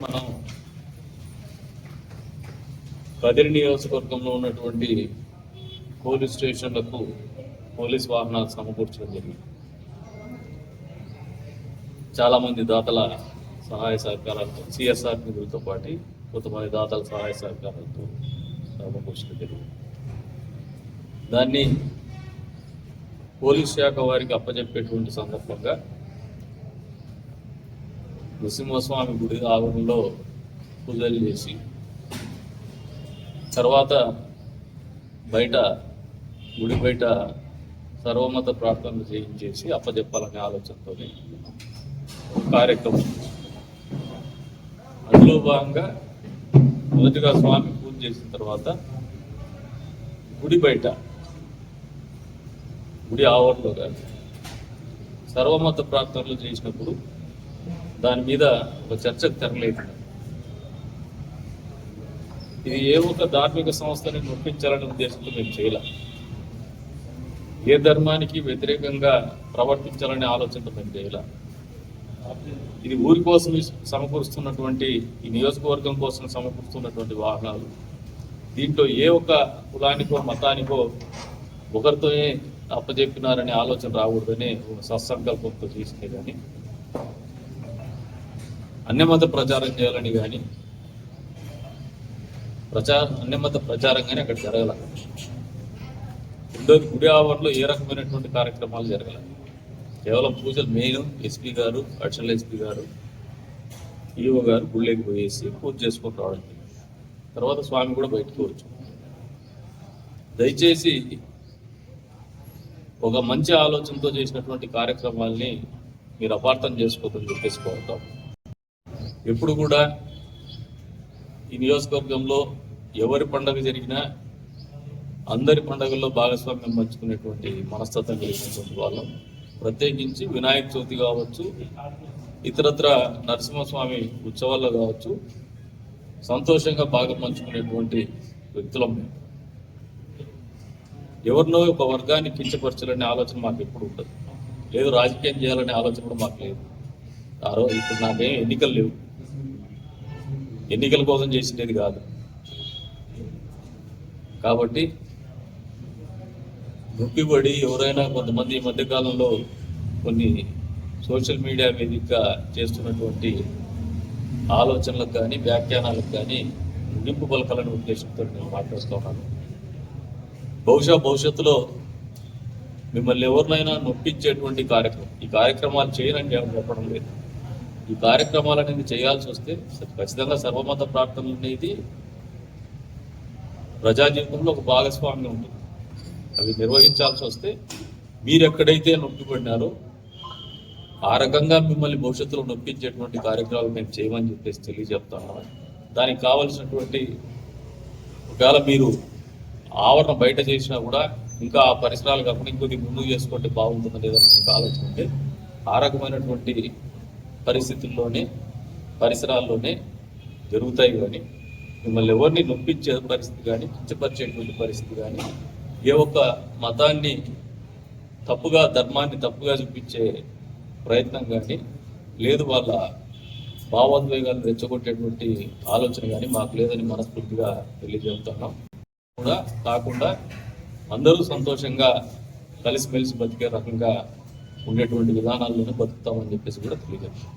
మనం కదిరి నియోజకవర్గంలో ఉన్నటువంటి పోలీస్ స్టేషన్లకు పోలీస్ వాహనాలు సమకూర్చడం జరిగింది. చాలామంది దాతల సహాయ సహకారాలతో సిఎస్ఆర్ నిధులతో పాటు కొంతమంది దాతల సహాయ సహకారాలతో సమకూర్చడం జరిగింది. దాన్ని పోలీస్ శాఖ వారికి అప్పచెప్పేటువంటి సందర్భంగా నృసింహస్వామి గుడి ఆవరణలో పూజలు చేసి తర్వాత బయట గుడి బయట సర్వమత ప్రార్థనలు చేయించేసి అప్పచెప్పాలనే ఆలోచనతో కార్యక్రమం. అందులో భాగంగా మొదటిగా స్వామి పూజ చేసిన తర్వాత గుడి బయట గుడి ఆవరణలో కానీ సర్వమత ప్రార్థనలు చేసినప్పుడు దాని మీద ఒక చర్చకు తెరలేదు. ఇది ఏ ఒక్క ధార్మిక సంస్థని నొప్పించాలనే ఉద్దేశంతో మేము చేయలేం. ఏ ధర్మానికి వ్యతిరేకంగా ప్రవర్తించాలనే ఆలోచనతో మేము చేయలేం. ఇది ఊరి కోసం సమకూరుస్తున్నటువంటి ఈ నియోజకవర్గం కోసం సమకూరుస్తున్నటువంటి వాహనాలు. దీంట్లో ఏ ఒక్క కులానికో మతానికో ఒకరితోనే అప్పచెప్పినారనే ఆలోచన రాకూడదని ఒక సత్సంకల్పంతో చేసినే కానీ అన్యమత ప్రచారం చేయాలని కానీ అన్యమత ప్రచారం కానీ అక్కడ జరగల. గుడి ఆవరణలో ఏ రకమైనటువంటి కార్యక్రమాలు జరగల. కేవలం పూజలు మెయిన్ ఎస్పీ గారు, అడిషనల్ ఎస్పీ గారు, ఈఓ గారు గుళ్ళకి పోయేసి పూజ చేసుకొని రావడం. తర్వాత స్వామి కూడా బయటకు వచ్చు. దయచేసి ఒక మంచి ఆలోచనతో చేసినటువంటి కార్యక్రమాల్ని మీరు అపార్థం చేసుకోవద్దని చెప్పేసి కోరుతాం. ఎప్పుడు కూడా ఈ నియోజకవర్గంలో ఎవరి పండుగ జరిగినా అందరి పండుగల్లో భాగస్వామ్యం పంచుకునేటువంటి మనస్తత్వం కలిగినటువంటి వాళ్ళం. ప్రత్యేకించి వినాయక చవితి కావచ్చు, ఇతరత్ర నరసింహస్వామి ఉత్సవాల్లో కావచ్చు సంతోషంగా భాగం పంచుకునేటువంటి వ్యక్తులం మేము. ఎవరినో ఒక వర్గాన్ని కించపరచాలనే ఆలోచన మాకు ఎప్పుడు ఉంటుంది. లేదు రాజకీయం చేయాలనే ఆలోచన కూడా మాకు లేదు. ఇప్పుడు నాకేం ఎన్నికలు లేవు, ఎన్నికల కోసం చేసినది కాదు. కాబట్టి నొప్పిపడి ఎవరైనా కొంతమంది ఈ మధ్యకాలంలో కొన్ని సోషల్ మీడియా వేదికగా చేస్తున్నటువంటి ఆలోచనలకు కానీ వ్యాఖ్యానాలకు కానీ ముగింపు పలకాలనే ఉద్దేశంతో నేను మాట్లాడుతున్నాను. భవిష్యత్తులో మిమ్మల్ని ఎవరినైనా నొప్పించేటువంటి ఈ కార్యక్రమాలు చేయనని చెప్పడం లేదు. ఈ కార్యక్రమాలు అనేది చేయాల్సి వస్తే ఖచ్చితంగా సర్వమత ప్రార్థనలు అనేది ప్రజా జీవితంలో ఒక భాగస్వామ్యం ఉంటుంది. అవి నిర్వహించాల్సి వస్తే మీరు ఎక్కడైతే నొప్పిపడినారో ఆ రకంగా మిమ్మల్ని భవిష్యత్తులో నొప్పించేటువంటి కార్యక్రమాలు మేము చేయమని చెప్పేసి తెలియజెప్తాను. దానికి కావలసినటువంటి ఒకవేళ మీరు ఆవరణ బయట చేసినా కూడా ఇంకా ఆ పరిసరాలు కాకుండా ఇంకొద్ది ముందుకు చేసుకుంటే బాగుంటుందని ఏదైనా మీకు ఆలోచన ఉంటే ఆ రకమైనటువంటి పరిసరాల్లోనే జరుగుతాయి. కానీ మిమ్మల్ని ఎవరిని నొప్పించే పరిస్థితి కానీ కించపరిచేటువంటి పరిస్థితి కానీ ఏ ఒక్క మతాన్ని ధర్మాన్ని తప్పుగా చూపించే ప్రయత్నం కానీ లేదు, వాళ్ళ భావోద్వేగాలను రెచ్చగొట్టేటువంటి ఆలోచన కానీ మాకు లేదని మనస్ఫూర్తిగా తెలియజేస్తున్నాం. కూడా కాకుండా అందరూ సంతోషంగా కలిసిమెలిసి బతికే రకంగా ఉండేటువంటి విధానాల్లోనే బతుకుతామని చెప్పేసి కూడా తెలియజేస్తాం.